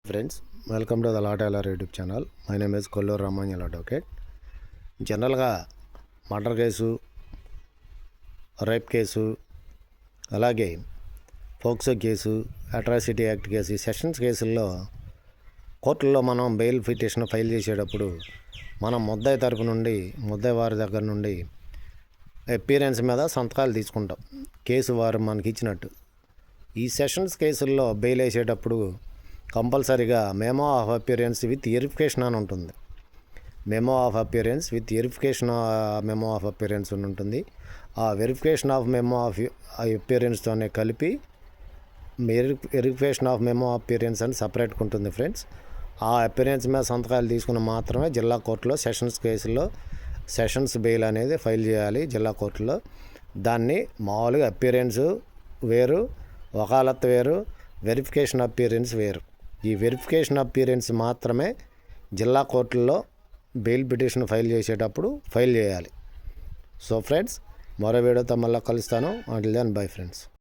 Friends, welcome to the law tailor YouTube channel. My name is Kolluru Ramanjal advocate. జనరల్గా murder case, rape case, అలాగే POCSO case, atrocity act case, sessions కేసుల్లో కోర్టుల్లో మనం bail petition file చేసేటప్పుడు మనం ముద్దాయి తరపు నుండి, ముద్దాయి వారి దగ్గర నుండి అపీరెన్స్ మీద సంతకాలు తీసుకుంటాం, కేసు వారు మనకి ఇచ్చినట్టు. ఈ సెషన్స్ కేసుల్లో బెయిల్ వేసేటప్పుడు కంపల్సరీగా memo of appearance with verification అని ఉంటుంది. Memo of appearance with verification memo of appearance అని ఉంటుంది. ఆ వెరిఫికేషన్ ఆఫ్ మెమో ఆఫ్ అపియరెన్స్తోనే కలిపి వెరిఫికేషన్ ఆఫ్ మెమో అపియరెన్స్ అని సపరేట్గా ఉంటుంది ఫ్రెండ్స్. ఆ అపియరెన్స్ మీద సంతకాలు తీసుకుని మాత్రమే జిల్లా కోర్టులో సెషన్స్ కేసుల్లో సెషన్స్ బెయిల్ అనేది ఫైల్ చేయాలి జిల్లా కోర్టులో. దాన్ని మామూలుగా అపియరెన్స్ వేరు, వకాలత్ వేరు, వెరిఫికేషన్ అపియరెన్స్ వేరు. ఈ వెరిఫికేషన్ అపియరెన్స్ మాత్రమే జిల్లా కోర్టుల్లో బెయిల్ పిటిషన్ ఫైల్ చేసేటప్పుడు ఫైల్ చేయాలి. సో ఫ్రెండ్స్, మరో వీడియోతో మళ్ళీ కలుస్తాను. Until then bye friends.